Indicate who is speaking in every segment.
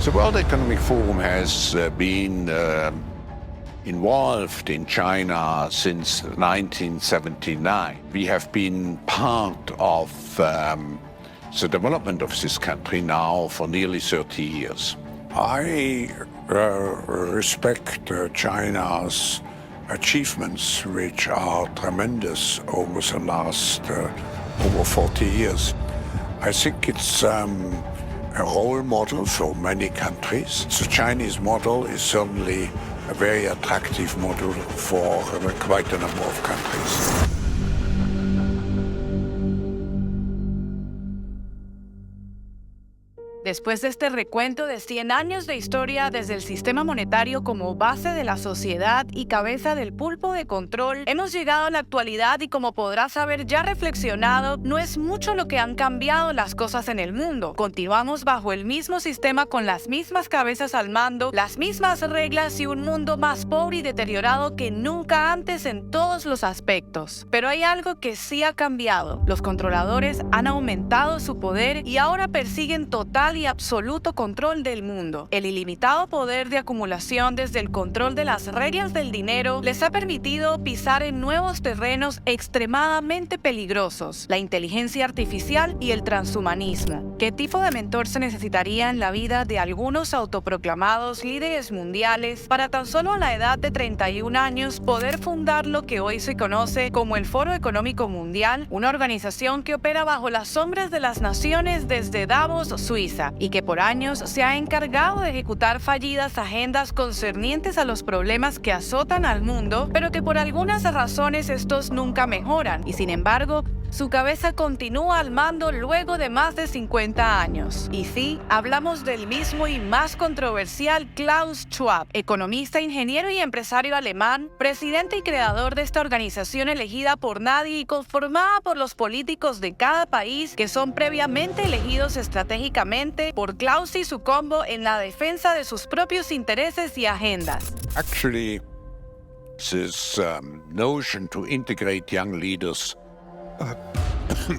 Speaker 1: The World Economic Forum has been involved in China since 1979. We have been part of the development of this country now for nearly 30 years.
Speaker 2: I respect China's achievements, which are tremendous over the last over 40 years. I think it's a role model for many countries. The Chinese model is certainly a very attractive model for quite a number of countries.
Speaker 3: Después de este recuento de 100 años de historia desde el sistema monetario como base de la sociedad y cabeza del pulpo de control, hemos llegado a la actualidad y, como podrás haber ya reflexionado, no es mucho lo que han cambiado las cosas en el mundo. Continuamos bajo el mismo sistema con las mismas cabezas al mando, las mismas reglas y un mundo más pobre y deteriorado que nunca antes en todos los aspectos. Pero hay algo que sí ha cambiado. Los controladores han aumentado su poder y ahora persiguen total y absoluto control del mundo. El ilimitado poder de acumulación desde el control de las reglas del dinero les ha permitido pisar en nuevos terrenos extremadamente peligrosos: la inteligencia artificial y el transhumanismo. ¿Qué tipo de mentor se necesitaría en la vida de algunos autoproclamados líderes mundiales para tan solo a la edad de 31 años poder fundar lo que hoy se conoce como el Foro Económico Mundial, una organización que opera bajo las sombras de las naciones desde Davos, Suiza, y que por años se ha encargado de ejecutar fallidas agendas concernientes a los problemas que azotan al mundo, pero que por algunas razones estos nunca mejoran, y sin embargo, su cabeza continúa al mando luego de más de 50 años. Y sí, hablamos del mismo y más controversial Klaus Schwab, economista, ingeniero y empresario alemán, presidente y creador de esta organización elegida por nadie y conformada por los políticos de cada país que son previamente elegidos estratégicamente por Klaus y su combo en la defensa de sus propios intereses y agendas.
Speaker 2: Actually, this notion to integrate young leaders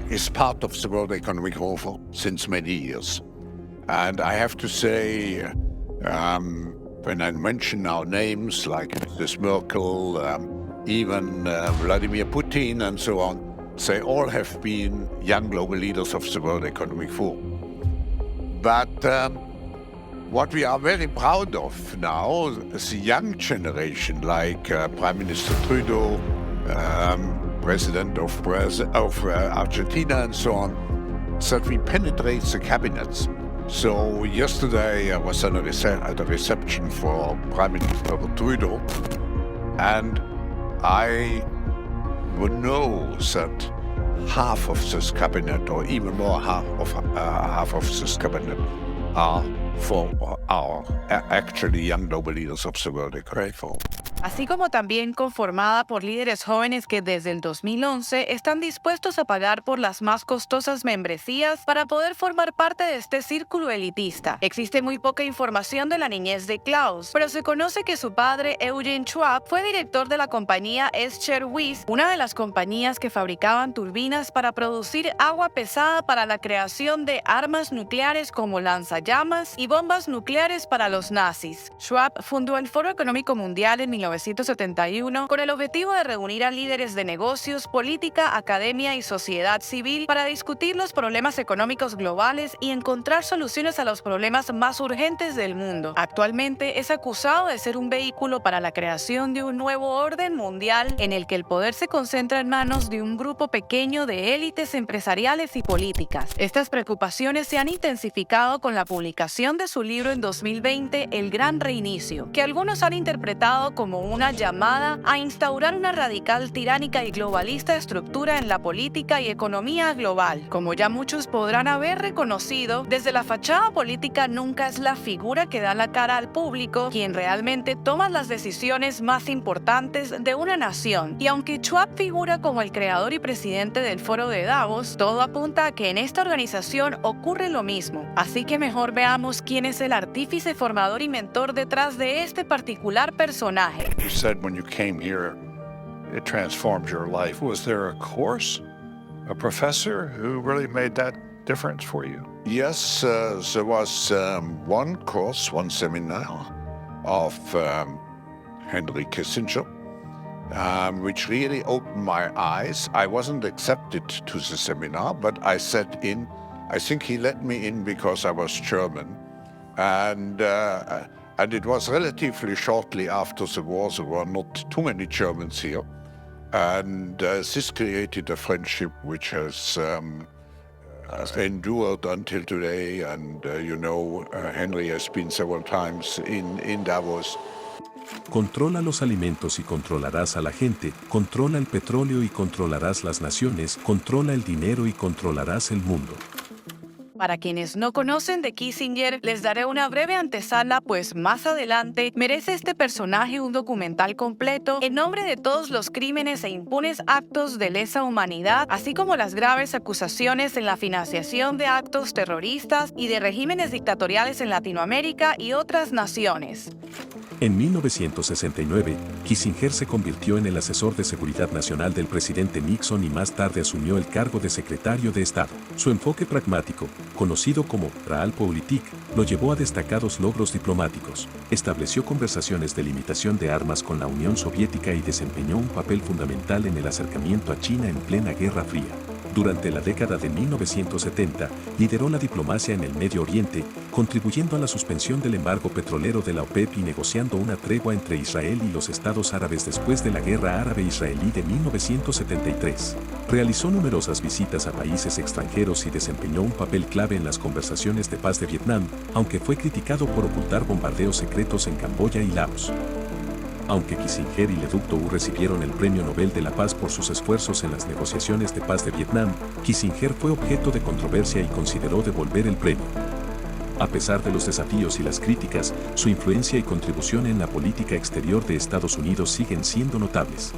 Speaker 2: is part of the World Economic Forum since many years. And I have to say, when I mention now names like Mrs. Merkel, even Vladimir Putin and so on, they all have been young global leaders of the World Economic Forum. But what we are very proud of now is the young generation, like Prime Minister Trudeau, President of Argentina and so on, that we penetrate the cabinets. So yesterday I was at a reception for Prime Minister Trudeau, and I would know that half of this cabinet, or even more half of this cabinet, are actually young global leaders of the World Economic Forum.
Speaker 3: Así como también conformada por líderes jóvenes que desde el 2011 están dispuestos a pagar por las más costosas membresías para poder formar parte de este círculo elitista. Existe muy poca información de la niñez de Klaus, pero se conoce que su padre, Eugen Schwab, fue director de la compañía Escher Wyss, una de las compañías que fabricaban turbinas para producir agua pesada para la creación de armas nucleares como lanzallamas y bombas nucleares para los nazis. Schwab fundó el Foro Económico Mundial en 1971 con el objetivo de reunir a líderes de negocios, política, academia y sociedad civil para discutir los problemas económicos globales y encontrar soluciones a los problemas más urgentes del mundo. Actualmente es acusado de ser un vehículo para la creación de un nuevo orden mundial en el que el poder se concentra en manos de un grupo pequeño de élites empresariales y políticas. Estas preocupaciones se han intensificado con la publicación de su libro en 2020, El Gran Reinicio, que algunos han interpretado como una llamada a instaurar una radical, tiránica y globalista estructura en la política y economía global. Como ya muchos podrán haber reconocido, desde la fachada política nunca es la figura que da la cara al público quien realmente toma las decisiones más importantes de una nación. Y aunque Schwab figura como el creador y presidente del Foro de Davos, todo apunta a que en esta organización ocurre lo mismo. Así que mejor veamos quién es el artífice, formador y mentor detrás de este particular personaje.
Speaker 2: You said when you came here, it transformed your life. Was there a course, a professor who really made that
Speaker 4: difference for you?
Speaker 2: Yes, there was one course, one seminar of Henry Kissinger, which really opened my eyes. I wasn't accepted to the seminar, but I sat in. I think he let me in because I was German. And it was relatively shortly after the war. There were not too many Germans here. And this created a friendship which has endured until today. And, Henry has been several times in Davos.
Speaker 5: Controla los alimentos y controlarás a la gente, controla el petróleo y controlarás las naciones, controla el dinero y controlarás el mundo.
Speaker 3: Para quienes no conocen de Kissinger, les daré una breve antesala, pues más adelante merece este personaje un documental completo en nombre de todos los crímenes e impunes actos de lesa humanidad, así como las graves acusaciones en la financiación de actos terroristas y de regímenes dictatoriales en Latinoamérica y otras naciones.
Speaker 5: En 1969, Kissinger se convirtió en el asesor de seguridad nacional del presidente Nixon y más tarde asumió el cargo de secretario de Estado. Su enfoque pragmático, conocido como Realpolitik, lo llevó a destacados logros diplomáticos. Estableció conversaciones de limitación de armas con la Unión Soviética y desempeñó un papel fundamental en el acercamiento a China en plena Guerra Fría. Durante la década de 1970, lideró la diplomacia en el Medio Oriente, contribuyendo a la suspensión del embargo petrolero de la OPEP y negociando una tregua entre Israel y los Estados Árabes después de la Guerra Árabe-Israelí de 1973. Realizó numerosas visitas a países extranjeros y desempeñó un papel clave en las conversaciones de paz de Vietnam, aunque fue criticado por ocultar bombardeos secretos en Camboya y Laos. Aunque Kissinger y Le Duc Dou recibieron el Premio Nobel de la Paz por sus esfuerzos en las negociaciones de paz de Vietnam, Kissinger fue objeto de controversia y consideró devolver el premio. A pesar de los desafíos y las críticas, su influencia y contribución en la política exterior de Estados Unidos siguen siendo notables.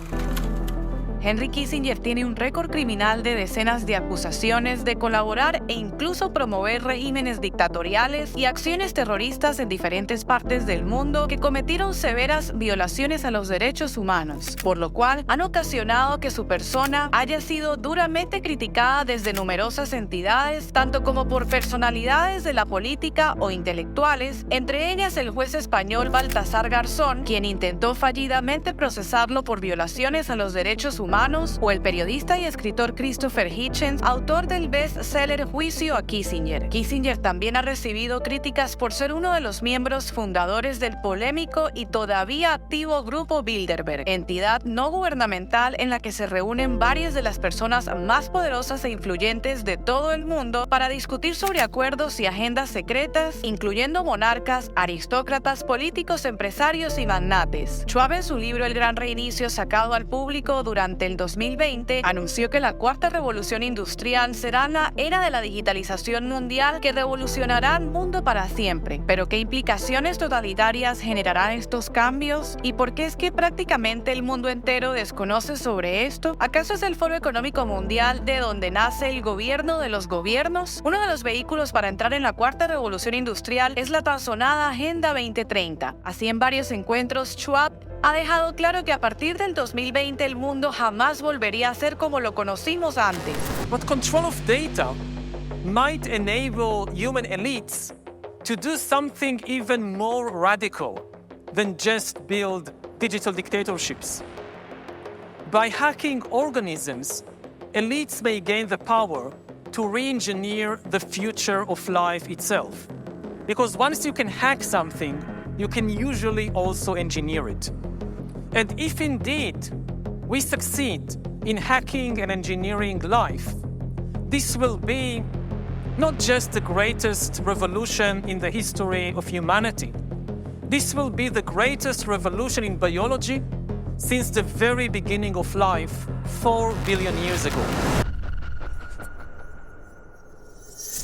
Speaker 3: Henry Kissinger tiene un récord criminal de decenas de acusaciones de colaborar e incluso promover regímenes dictatoriales y acciones terroristas en diferentes partes del mundo que cometieron severas violaciones a los derechos humanos, por lo cual han ocasionado que su persona haya sido duramente criticada desde numerosas entidades, tanto como por personalidades de la política o intelectuales, entre ellas el juez español Baltasar Garzón, quien intentó fallidamente procesarlo por violaciones a los derechos humanos, o el periodista y escritor Christopher Hitchens, autor del bestseller Juicio a Kissinger. Kissinger también ha recibido críticas por ser uno de los miembros fundadores del polémico y todavía activo Grupo Bilderberg, entidad no gubernamental en la que se reúnen varias de las personas más poderosas e influyentes de todo el mundo para discutir sobre acuerdos y agendas secretas, incluyendo monarcas, aristócratas, políticos, empresarios y magnates. Schwab, en su libro El Gran Reinicio, sacado al público durante el 2020, anunció que la cuarta revolución industrial será la era de la digitalización mundial que revolucionará el mundo para siempre. Pero ¿qué implicaciones totalitarias generarán estos cambios? ¿Y por qué es que prácticamente el mundo entero desconoce sobre esto? ¿Acaso es el Foro Económico Mundial de donde nace el gobierno de los gobiernos? Uno de los vehículos para entrar en la cuarta revolución industrial es la tan sonada Agenda 2030. Así, en varios encuentros, Schwab ha dejado claro que a partir del 2020 el mundo jamás volvería a ser como lo conocimos antes.
Speaker 6: But control of data might enable human elites to do something even more radical than just build digital dictatorships. By hacking organisms, elites may gain the power to re-engineer the future of life itself. Because once you can hack something, you can usually also engineer it. And if indeed we succeed in hacking and engineering life, this will be not just the greatest revolution in the history of humanity. This will be the greatest revolution in biology since the very beginning of life 4 billion years ago.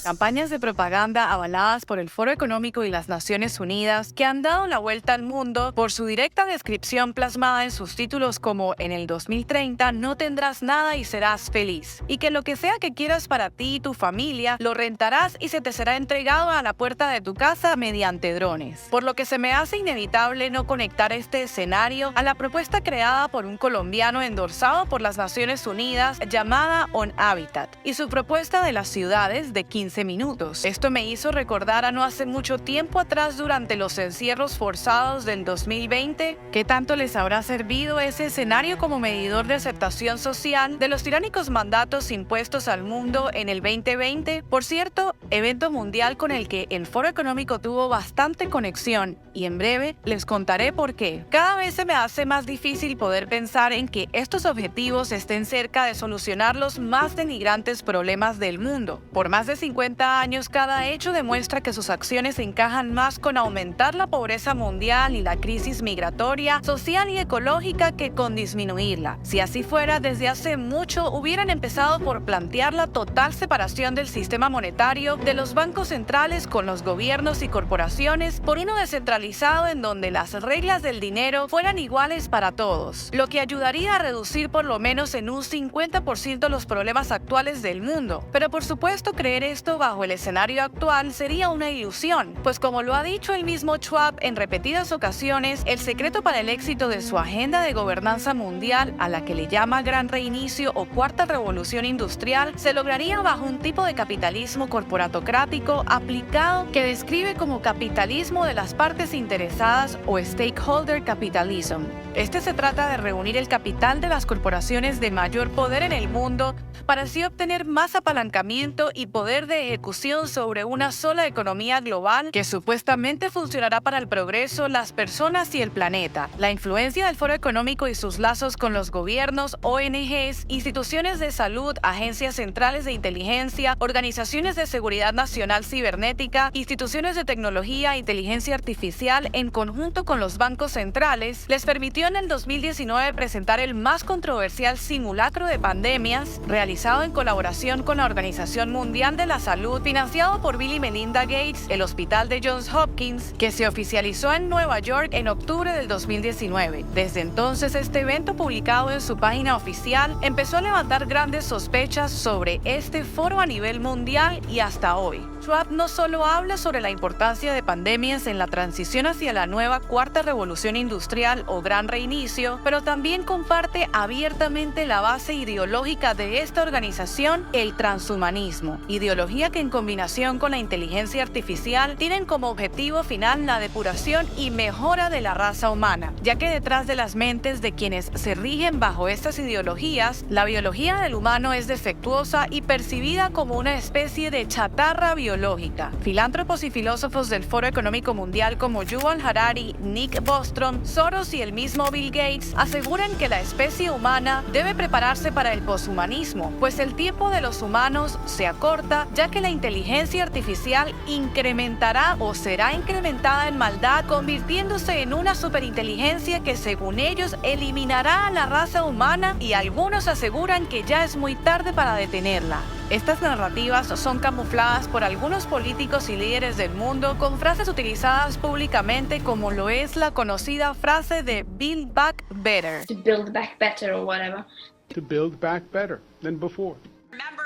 Speaker 3: Campañas de propaganda avaladas por el Foro Económico y las Naciones Unidas que han dado la vuelta al mundo por su directa descripción plasmada en sus títulos como "En el 2030 no tendrás nada y serás feliz", y que lo que sea que quieras para ti y tu familia lo rentarás y se te será entregado a la puerta de tu casa mediante drones. Por lo que se me hace inevitable no conectar este escenario a la propuesta creada por un colombiano endorsado por las Naciones Unidas llamada On Habitat y su propuesta de las ciudades de 15 minutos. Esto me hizo recordar a no hace mucho tiempo atrás, durante los encierros forzados del 2020, ¿qué tanto les habrá servido ese escenario como medidor de aceptación social de los tiránicos mandatos impuestos al mundo en el 2020? Por cierto, evento mundial con el que el Foro Económico tuvo bastante conexión, y en breve les contaré por qué. Cada vez se me hace más difícil poder pensar en que estos objetivos estén cerca de solucionar los más denigrantes problemas del mundo. Por más de 50 años, cada hecho demuestra que sus acciones encajan más con aumentar la pobreza mundial y la crisis migratoria, social y ecológica que con disminuirla. Si así fuera, desde hace mucho hubieran empezado por plantear la total separación del sistema monetario de los bancos centrales con los gobiernos y corporaciones por uno descentralizado en donde las reglas del dinero fueran iguales para todos, lo que ayudaría a reducir por lo menos en un 50% los problemas actuales del mundo. Pero por supuesto, creer esto bajo el escenario actual sería una ilusión, pues como lo ha dicho el mismo Schwab en repetidas ocasiones, el secreto para el éxito de su agenda de gobernanza mundial, a la que le llama Gran Reinicio o Cuarta Revolución Industrial, se lograría bajo un tipo de capitalismo corporatocrático aplicado que describe como capitalismo de las partes interesadas o stakeholder capitalism. Este se trata de reunir el capital de las corporaciones de mayor poder en el mundo para así obtener más apalancamiento y poder de ejecución sobre una sola economía global que supuestamente funcionará para el progreso, las personas y el planeta. La influencia del Foro Económico y sus lazos con los gobiernos, ONGs, instituciones de salud, agencias centrales de inteligencia, organizaciones de seguridad nacional cibernética, instituciones de tecnología e inteligencia artificial en conjunto con los bancos centrales, les permitió en el 2019 presentar el más controversial simulacro de pandemias realizado en colaboración con la Organización Mundial de la Salud, financiado por Bill y Melinda Gates, el Hospital de Johns Hopkins, que se oficializó en Nueva York en octubre del 2019. Desde entonces, este evento, publicado en su página oficial, empezó a levantar grandes sospechas sobre este foro a nivel mundial y hasta hoy. Schwab no solo habla sobre la importancia de pandemias en la transición hacia la nueva Cuarta Revolución Industrial o Gran Reinicio, pero también comparte abiertamente la base ideológica de esta organización, el transhumanismo, ideología que en combinación con la inteligencia artificial tienen como objetivo final la depuración y mejora de la raza humana, ya que detrás de las mentes de quienes se rigen bajo estas ideologías, la biología del humano es defectuosa y percibida como una especie de chatarra biológica. Filántropos y filósofos del Foro Económico Mundial como Yuval Harari, Nick Bostrom, Soros y el mismo Bill Gates aseguran que la especie humana debe prepararse para el poshumanismo, pues el tiempo de los humanos se acorta, ya que la inteligencia artificial incrementará o será incrementada en maldad, convirtiéndose en una superinteligencia que, según ellos, eliminará a la raza humana, y algunos aseguran que ya es muy tarde para detenerla. Estas narrativas son camufladas por algunos políticos y líderes del mundo con frases utilizadas públicamente, como lo es la conocida frase de Build Back Better.
Speaker 4: To build back better or whatever.
Speaker 7: To build back better than before.
Speaker 8: Remember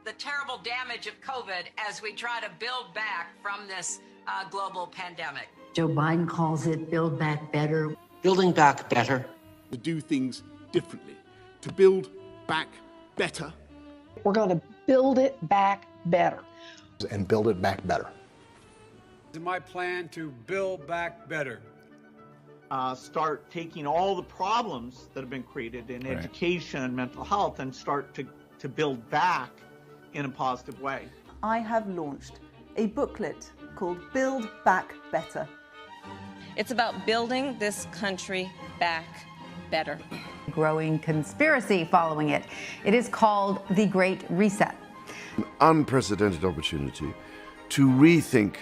Speaker 8: the terrible damage of COVID as we try to build back from this global pandemic.
Speaker 9: Joe Biden calls it Build Back Better.
Speaker 10: Building back better.
Speaker 7: To do things differently. To build back better.
Speaker 11: We're going to build it back better.
Speaker 12: And build it back better.
Speaker 13: My plan to build back better.
Speaker 14: Start taking all the problems that have been created in education and mental health and start to build back in a positive way.
Speaker 15: I have launched a booklet called Build Back Better.
Speaker 16: It's about building this country back better.
Speaker 17: Growing conspiracy following it. It is called the Great Reset.
Speaker 18: An unprecedented opportunity to rethink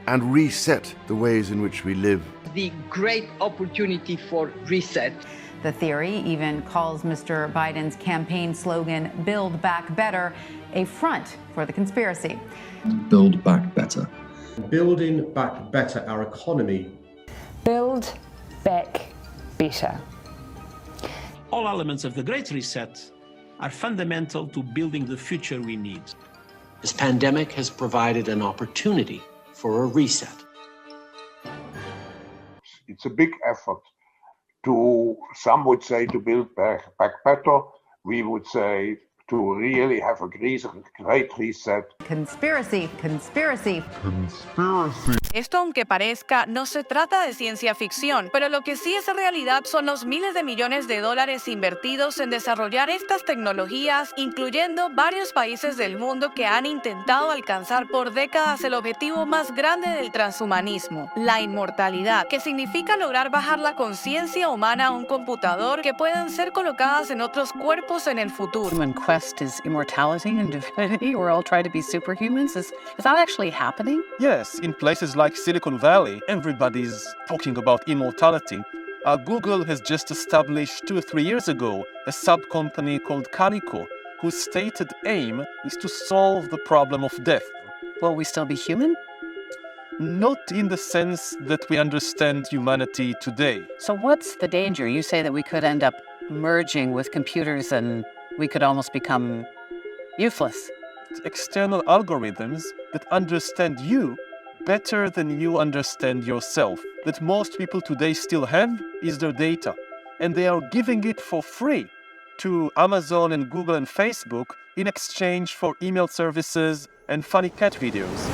Speaker 18: and reset the ways in which we live.
Speaker 19: The great opportunity for reset.
Speaker 17: The theory even calls Mr. Biden's campaign slogan, Build Back Better, a front for the conspiracy.
Speaker 10: Build back better.
Speaker 19: Building back better our economy.
Speaker 11: Build back better.
Speaker 20: All elements of the Great Reset are fundamental to building the future we need.
Speaker 21: This pandemic has provided an opportunity for a reset.
Speaker 2: It's a big effort to, some would say, to build back better. We would say to really have a great reset.
Speaker 17: Conspiracy.
Speaker 3: Esto, aunque parezca, no se trata de ciencia ficción, pero lo que sí es realidad son los miles de millones de dólares invertidos en desarrollar estas tecnologías, incluyendo varios países del mundo que han intentado alcanzar por décadas el objetivo más grande del transhumanismo, la inmortalidad, que significa lograr bajar la conciencia humana a un computador que puedan ser colocadas en otros cuerpos en el futuro.
Speaker 22: Human quest is immortality and divinity. We're all trying to be superhumans. Is that actually happening?
Speaker 6: Yes, in places like Silicon Valley, everybody's talking about immortality. Google has just established 2 or 3 years ago a sub-company called Calico, whose stated aim is to solve the problem of death.
Speaker 22: Will we still be human?
Speaker 6: Not in the sense that we understand humanity today.
Speaker 22: So what's the danger? You say that we could end up merging with computers and we could almost become useless.
Speaker 6: External algorithms that understand you better than you understand yourself. That most people today still have is their data, and they are giving it for free to Amazon and Google and Facebook in exchange for email services and funny cat videos.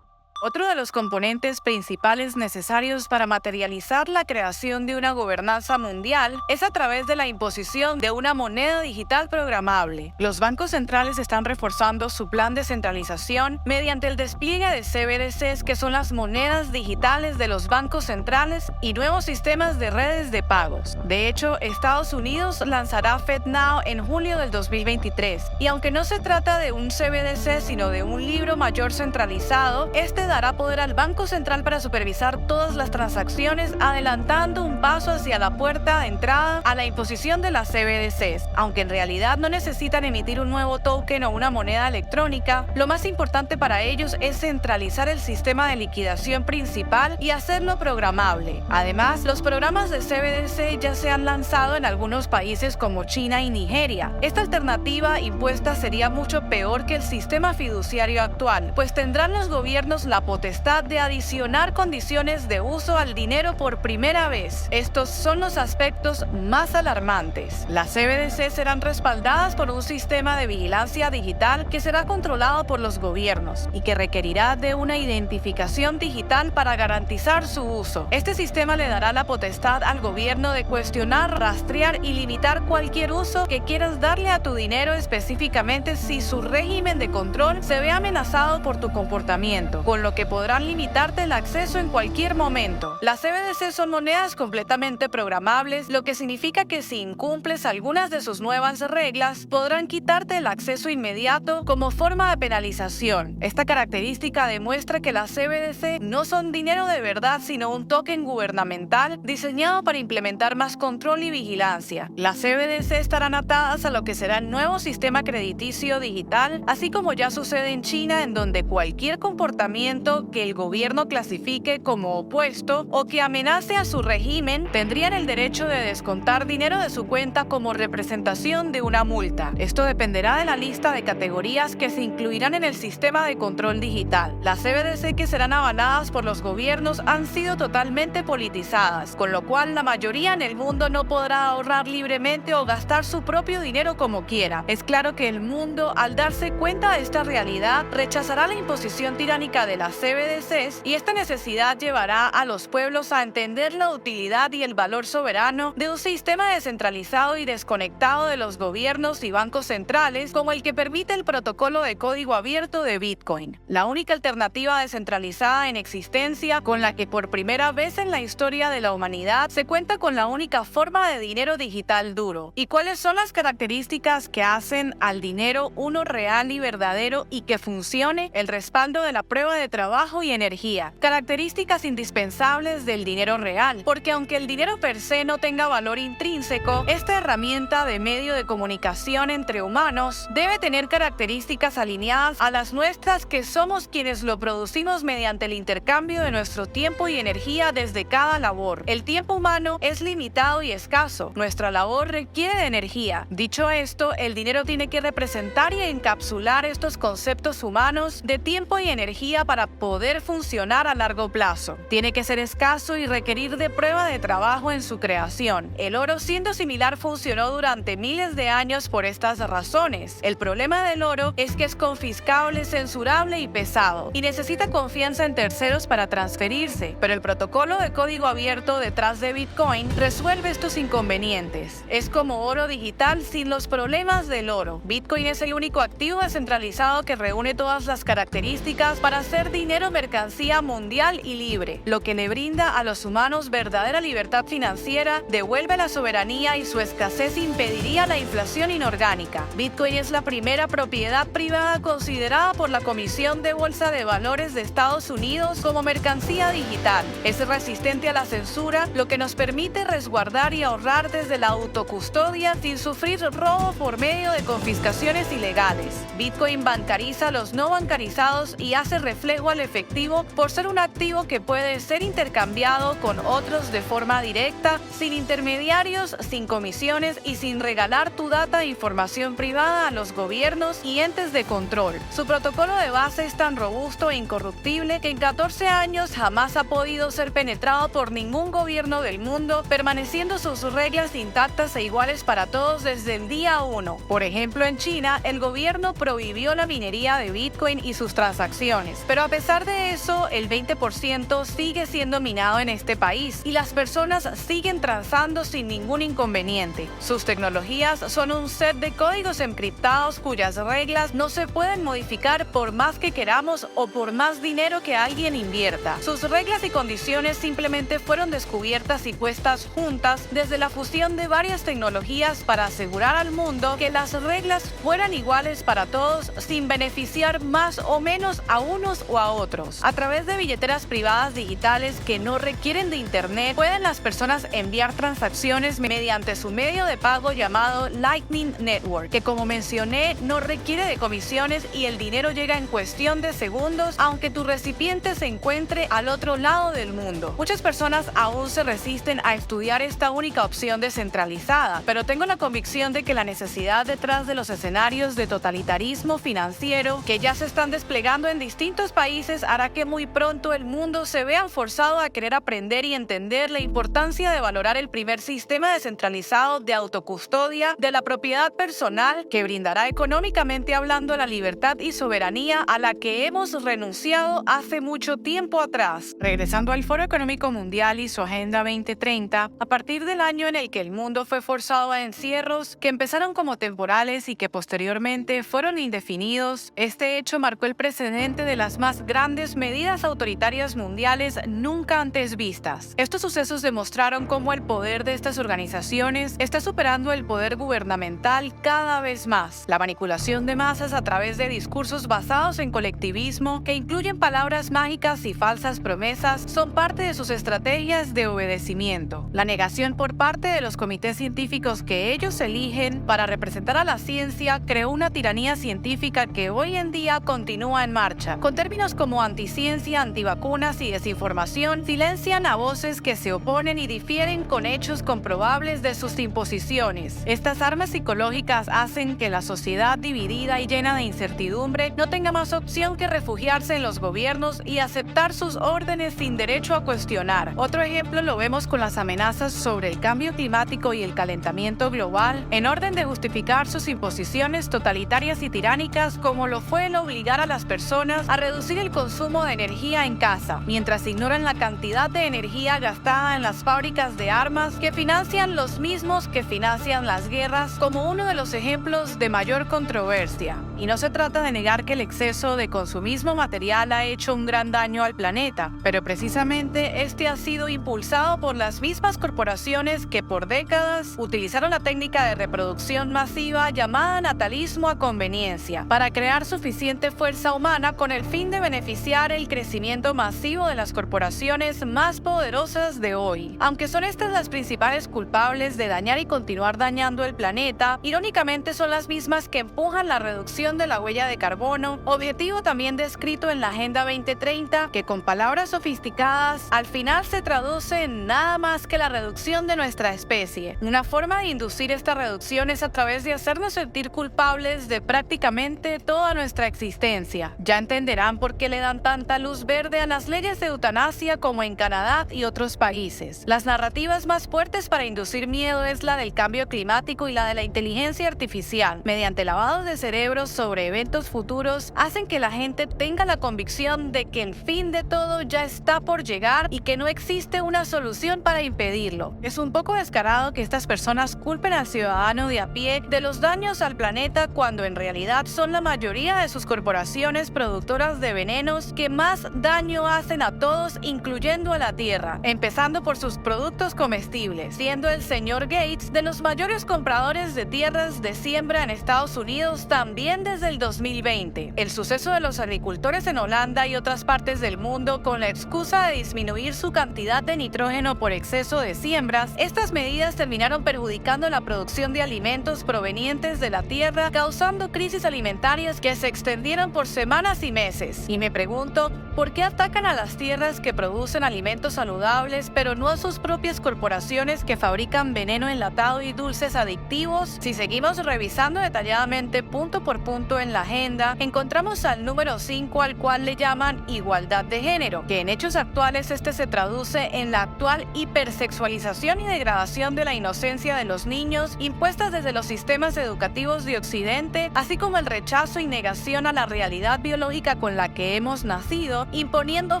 Speaker 3: Otro de los componentes principales necesarios para materializar la creación de una gobernanza mundial es a través de la imposición de una moneda digital programable. Los bancos centrales están reforzando su plan de centralización mediante el despliegue de CBDCs, que son las monedas digitales de los bancos centrales, y nuevos sistemas de redes de pagos. De hecho, Estados Unidos lanzará FedNow en julio del 2023, y aunque no se trata de un CBDC sino de un libro mayor centralizado, este dará poder al Banco Central para supervisar todas las transacciones, adelantando un paso hacia la puerta de entrada a la imposición de las CBDCs. Aunque en realidad no necesitan emitir un nuevo token o una moneda electrónica, lo más importante para ellos es centralizar el sistema de liquidación principal y hacerlo programable. Además, los programas de CBDC ya se han lanzado en algunos países como China y Nigeria. Esta alternativa impuesta sería mucho peor que el sistema fiduciario actual, pues tendrán los gobiernos la potestad de adicionar condiciones de uso al dinero por primera vez. Estos son los aspectos más alarmantes. Las CBDC serán respaldadas por un sistema de vigilancia digital que será controlado por los gobiernos y que requerirá de una identificación digital para garantizar su uso. Este sistema le dará la potestad al gobierno de cuestionar, rastrear y limitar cualquier uso que quieras darle a tu dinero, específicamente si su régimen de control se ve amenazado por tu comportamiento, con lo que podrán limitarte el acceso en cualquier momento. Las CBDC son monedas completamente programables, lo que significa que si incumples algunas de sus nuevas reglas, podrán quitarte el acceso inmediato como forma de penalización. Esta característica demuestra que las CBDC no son dinero de verdad, sino un token gubernamental diseñado para implementar más control y vigilancia. Las CBDC estarán atadas a lo que será el nuevo sistema crediticio digital, así como ya sucede en China, en donde cualquier comportamiento que el gobierno clasifique como opuesto o que amenace a su régimen tendrían el derecho de descontar dinero de su cuenta como representación de una multa. Esto dependerá de la lista de categorías que se incluirán en el sistema de control digital. Las CBDC que serán avaladas por los gobiernos han sido totalmente politizadas, con lo cual la mayoría en el mundo no podrá ahorrar libremente o gastar su propio dinero como quiera. Es claro que el mundo, al darse cuenta de esta realidad, rechazará la imposición tiránica de las CBDCs, y esta necesidad llevará a los pueblos a entender la utilidad y el valor soberano de un sistema descentralizado y desconectado de los gobiernos y bancos centrales, como el que permite el protocolo de código abierto de Bitcoin, la única alternativa descentralizada en existencia con la que por primera vez en la historia de la humanidad se cuenta con la única forma de dinero digital duro. ¿Y cuáles son las características que hacen al dinero uno real y verdadero y que funcione? El respaldo de la prueba de trabajo y energía, características indispensables del dinero real, porque aunque el dinero per se no tenga valor intrínseco, esta herramienta de medio de comunicación entre humanos debe tener características alineadas a las nuestras, que somos quienes lo producimos mediante el intercambio de nuestro tiempo y energía desde cada labor. El tiempo humano es limitado y escaso, nuestra labor requiere de energía. Dicho esto, el dinero tiene que representar y encapsular estos conceptos humanos de tiempo y energía para poder funcionar a largo plazo. Tiene que ser escaso y requerir de prueba de trabajo en su creación. El oro, siendo similar, funcionó durante miles de años por estas razones. El problema del oro es que es confiscable, censurable y pesado, y necesita confianza en terceros para transferirse, pero el protocolo de código abierto detrás de Bitcoin resuelve estos inconvenientes. Es como oro digital sin los problemas del oro. Bitcoin es el único activo descentralizado que reúne todas las características para ser dinero mercancía mundial y libre, lo que le brinda a los humanos verdadera libertad financiera, devuelve la soberanía y su escasez impediría la inflación inorgánica. Bitcoin es la primera propiedad privada considerada por la Comisión de Bolsa de Valores de Estados Unidos como mercancía digital. Es resistente a la censura, lo que nos permite resguardar y ahorrar desde la autocustodia sin sufrir robo por medio de confiscaciones ilegales. Bitcoin bancariza a los no bancarizados y hace reflejo al efectivo por ser un activo que puede ser intercambiado con otros de forma directa, sin intermediarios, sin comisiones y sin regalar tu data e información privada a los gobiernos y entes de control. Su protocolo de base es tan robusto e incorruptible que en 14 años jamás ha podido ser penetrado por ningún gobierno del mundo, permaneciendo sus reglas intactas e iguales para todos desde el día 1. Por ejemplo, en China, el gobierno prohibió la minería de Bitcoin y sus transacciones, pero a pesar de eso, el 20% sigue siendo minado en este país y las personas siguen transando sin ningún inconveniente. Sus tecnologías son un set de códigos encriptados cuyas reglas no se pueden modificar por más que queramos o por más dinero que alguien invierta. Sus reglas y condiciones simplemente fueron descubiertas y puestas juntas desde la fusión de varias tecnologías para asegurar al mundo que las reglas fueran iguales para todos sin beneficiar más o menos a unos o a otros. A través de billeteras privadas digitales que no requieren de internet, pueden las personas enviar transacciones mediante su medio de pago llamado Lightning Network, que como mencioné no requiere de comisiones y el dinero llega en cuestión de segundos aunque tu recipiente se encuentre al otro lado del mundo. Muchas personas aún se resisten a estudiar esta única opción descentralizada, pero tengo la convicción de que la necesidad detrás de los escenarios de totalitarismo financiero que ya se están desplegando en distintos países hará que muy pronto el mundo se vea forzado a querer aprender y entender la importancia de valorar el primer sistema descentralizado de autocustodia de la propiedad personal que brindará económicamente hablando la libertad y soberanía a la que hemos renunciado hace mucho tiempo atrás. Regresando al Foro Económico Mundial y su Agenda 2030, a partir del año en el que el mundo fue forzado a encierros que empezaron como temporales y que posteriormente fueron indefinidos, este hecho marcó el precedente de las más grandes medidas autoritarias mundiales nunca antes vistas. Estos sucesos demostraron cómo el poder de estas organizaciones está superando el poder gubernamental cada vez más. La manipulación de masas a través de discursos basados en colectivismo que incluyen palabras mágicas y falsas promesas son parte de sus estrategias de obedecimiento. La negación por parte de los comités científicos que ellos eligen para representar a la ciencia creó una tiranía científica que hoy en día continúa en marcha. Con términos como anticiencia, antivacunas y desinformación, silencian a voces que se oponen y difieren con hechos comprobables de sus imposiciones. Estas armas psicológicas hacen que la sociedad dividida y llena de incertidumbre no tenga más opción que refugiarse en los gobiernos y aceptar sus órdenes sin derecho a cuestionar. Otro ejemplo lo vemos con las amenazas sobre el cambio climático y el calentamiento global, en orden de justificar sus imposiciones totalitarias y tiránicas, como lo fue el obligar a las personas a reducir el consumo de energía en casa, mientras ignoran la cantidad de energía gastada en las fábricas de armas que financian los mismos que financian las guerras, como uno de los ejemplos de mayor controversia. Y no se trata de negar que el exceso de consumismo material ha hecho un gran daño al planeta, pero precisamente este ha sido impulsado por las mismas corporaciones que por décadas utilizaron la técnica de reproducción masiva llamada natalismo a conveniencia para crear suficiente fuerza humana con el fin de beneficiar el crecimiento masivo de las corporaciones más poderosas de hoy. Aunque son estas las principales culpables de dañar y continuar dañando el planeta, irónicamente son las mismas que empujan la reducción de la huella de carbono, objetivo también descrito en la Agenda 2030, que con palabras sofisticadas al final se traduce en nada más que la reducción de nuestra especie. Una forma de inducir esta reducción es a través de hacernos sentir culpables de prácticamente toda nuestra existencia. Ya entenderán por qué le dan tanta luz verde a las leyes de eutanasia como en Canadá y otros países. Las narrativas más fuertes para inducir miedo es la del cambio climático y la de la inteligencia artificial. Mediante lavados de cerebros sobre eventos futuros, hacen que la gente tenga la convicción de que el fin de todo ya está por llegar y que no existe una solución para impedirlo. Es un poco descarado que estas personas culpen al ciudadano de a pie de los daños al planeta cuando en realidad son la mayoría de sus corporaciones productoras de venenos que más daño hacen a todos, incluyendo a la Tierra, empezando por sus productos comestibles, siendo el señor Gates de los mayores compradores de tierras de siembra en Estados Unidos también desde el 2020. El suceso de los agricultores en Holanda y otras partes del mundo con la excusa de disminuir su cantidad de nitrógeno por exceso de siembras, estas medidas terminaron perjudicando la producción de alimentos provenientes de la tierra, causando crisis alimentarias que se extendieron por semanas y meses. Y me pregunto, ¿por qué atacan a las tierras que producen alimentos saludables, pero no a sus propias corporaciones que fabrican veneno enlatado y dulces adictivos? Si seguimos revisando detalladamente punto por punto en la agenda, encontramos al número 5 al cual le llaman igualdad de género, que en hechos actuales se traduce en la actual hipersexualización y degradación de la inocencia de los niños impuestas desde los sistemas educativos de Occidente, así como el rechazo y negación a la realidad biológica con la que hemos nacido, imponiendo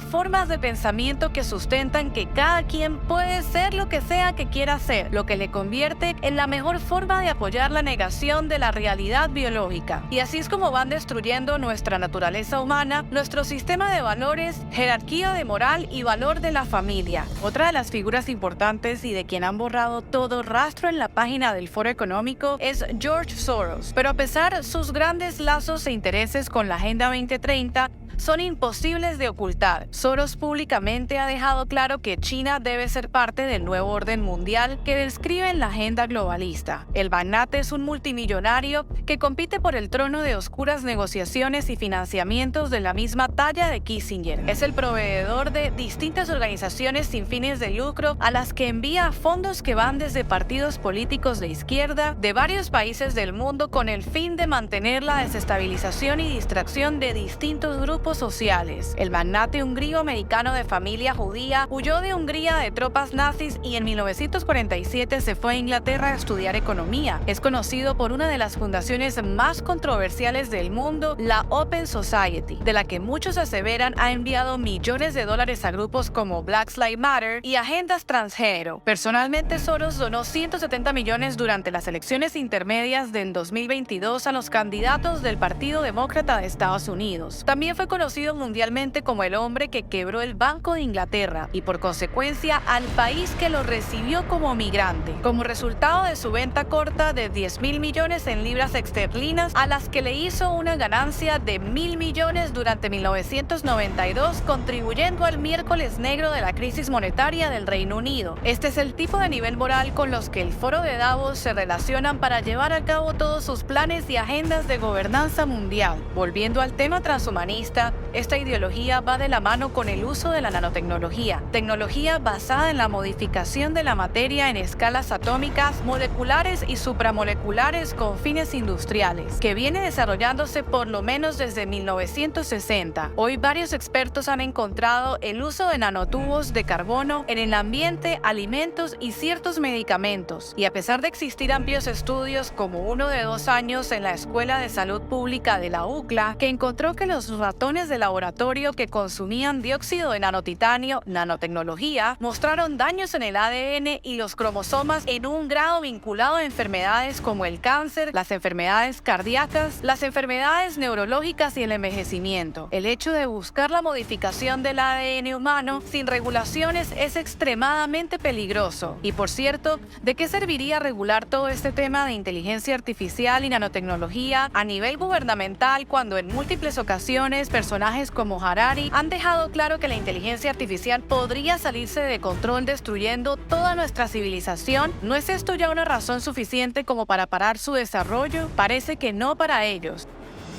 Speaker 3: formas de pensamiento que sustentan que cada quien puede ser lo que sea que quiera ser, lo que le convierte en la mejor forma de apoyar la negación de la realidad biológica. Y así es como van destruyendo nuestra naturaleza humana, nuestro sistema de valores, jerarquía de moral y valor de la familia. Otra de las figuras importantes y de quien han borrado todo rastro en la página del Foro Económico es George Soros, pero a pesar sus grandes lazos e intereses con la Agenda 2030, son imposibles de ocultar. Soros públicamente ha dejado claro que China debe ser parte del nuevo orden mundial que describe en la agenda globalista. El magnate es un multimillonario que compite por el trono de oscuras negociaciones y financiamientos de la misma talla de Kissinger. Es el proveedor de distintas organizaciones sin fines de lucro a las que envía fondos que van desde partidos políticos de izquierda de varios países del mundo con el fin de mantener la desestabilización y distracción de distintos grupos sociales. El magnate húngaro-americano de familia judía huyó de Hungría de tropas nazis y en 1947 se fue a Inglaterra a estudiar economía. Es conocido por una de las fundaciones más controversiales del mundo, la Open Society, de la que muchos aseveran ha enviado millones de dólares a grupos como Black Lives Matter y agendas transgénero. Personalmente, Soros donó 170 millones durante las elecciones intermedias de 2022 a los candidatos del Partido Demócrata de Estados Unidos. También fue conocido mundialmente como el hombre que quebró el Banco de Inglaterra y por consecuencia al país que lo recibió como migrante, como resultado de su venta corta de 10.000 millones en libras esterlinas, a las que le hizo una ganancia de 1.000 millones durante 1992, contribuyendo al miércoles negro de la crisis monetaria del Reino Unido. Este es el tipo de nivel moral con los que el Foro de Davos se relacionan para llevar a cabo todos sus planes y agendas de gobernanza mundial. Volviendo al tema transhumanista, esta ideología va de la mano con el uso de la nanotecnología, tecnología basada en la modificación de la materia en escalas atómicas, moleculares y supramoleculares con fines industriales, que viene desarrollándose por lo menos desde 1960. Hoy varios expertos han encontrado el uso de nanotubos de carbono en el ambiente, alimentos y ciertos medicamentos, y a pesar de existir amplios estudios como uno de 2 años en la Escuela de Salud Pública de la UCLA, que encontró que los ratones de laboratorio que consumían dióxido de nanotitanio, nanotecnología, mostraron daños en el ADN y los cromosomas en un grado vinculado a enfermedades como el cáncer, las enfermedades cardíacas, las enfermedades neurológicas y el envejecimiento. El hecho de buscar la modificación del ADN humano sin regulaciones es extremadamente peligroso. Y por cierto, ¿de qué serviría regular todo este tema de inteligencia artificial y nanotecnología a nivel gubernamental cuando en múltiples ocasiones personajes como Harari han dejado claro que la inteligencia artificial podría salirse de control destruyendo toda nuestra civilización, ¿no es esto ya una razón suficiente como para parar su desarrollo? Parece que no para ellos.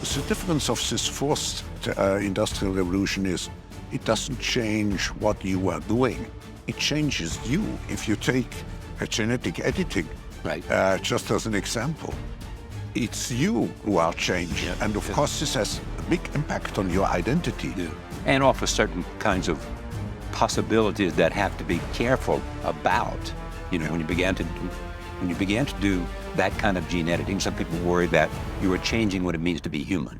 Speaker 2: The difference of this fourth industrial revolution is it doesn't change what you are doing. It changes you. If you take genetic editing, just as an example, it's you who are changing. And of course, this has a big impact on your identity.
Speaker 1: And offers certain kinds of possibilities that have to be careful about. You know, when you began to do that kind of gene editing, some people worry that you were changing what it means to be human.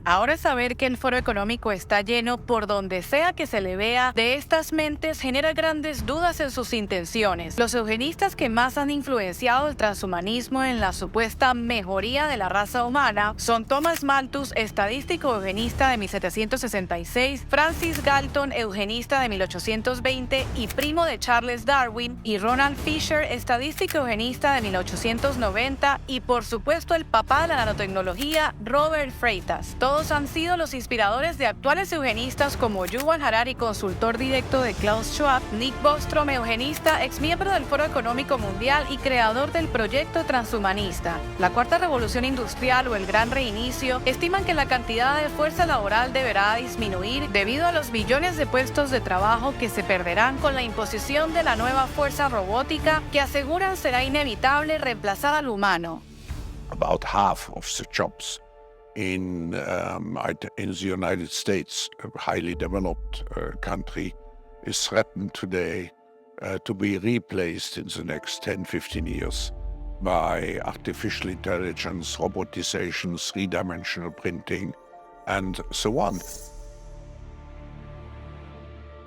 Speaker 3: Ahora saber que el Foro Económico está lleno por donde sea que se le vea de estas mentes genera grandes dudas en sus intenciones. Los eugenistas que más han influenciado el transhumanismo en la supuesta mejoría de la raza humana son Thomas Malthus, estadístico eugenista de 1766, Francis Galton, eugenista de 1820 y primo de Charles Darwin, y Ronald Fisher, estadístico eugenista de 1890, y por supuesto el papá de la nanotecnología, Robert Freitas. Todos han sido los inspiradores de actuales eugenistas como Yuval Harari, consultor directo de Klaus Schwab, Nick Bostrom, eugenista, exmiembro del Foro Económico Mundial y creador del proyecto transhumanista. La Cuarta Revolución Industrial o el Gran Reinicio estiman que la cantidad de fuerza laboral deberá disminuir debido a los billones de puestos de trabajo que se perderán con la imposición de la nueva fuerza robótica que aseguran será inevitable reemplazar al humano.
Speaker 2: About half of the jobs in the United States, a highly developed country, is threatened today to be replaced in the next 10-15 years by artificial intelligence, robotization, three-dimensional printing, and so on.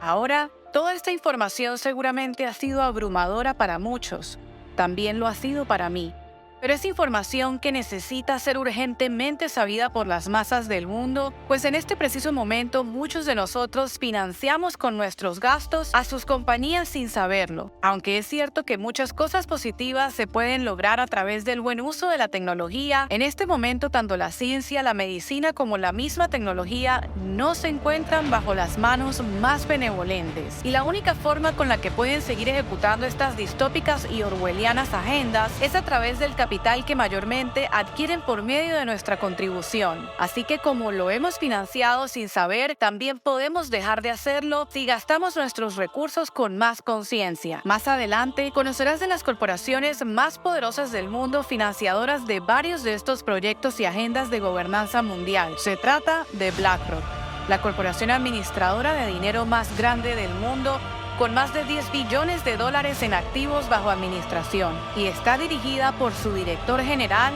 Speaker 3: Ahora, toda esta información seguramente ha sido abrumadora para muchos. También lo ha sido para mí. Pero es información que necesita ser urgentemente sabida por las masas del mundo, pues en este preciso momento muchos de nosotros financiamos con nuestros gastos a sus compañías sin saberlo. Aunque es cierto que muchas cosas positivas se pueden lograr a través del buen uso de la tecnología, en este momento tanto la ciencia, la medicina como la misma tecnología no se encuentran bajo las manos más benevolentes. Y la única forma con la que pueden seguir ejecutando estas distópicas y orwellianas agendas es a través del capital que mayormente adquieren por medio de nuestra contribución. Así que como lo hemos financiado sin saber, también podemos dejar de hacerlo si gastamos nuestros recursos con más conciencia. Más adelante conocerás de las corporaciones más poderosas del mundo financiadoras de varios de estos proyectos y agendas de gobernanza mundial. Se trata de BlackRock, la corporación administradora de dinero más grande del mundo, con más de $10 billones en activos bajo administración, y está dirigida por su director general,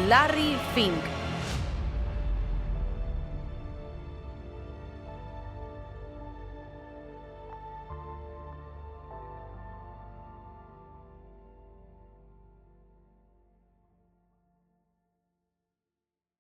Speaker 3: Larry Fink.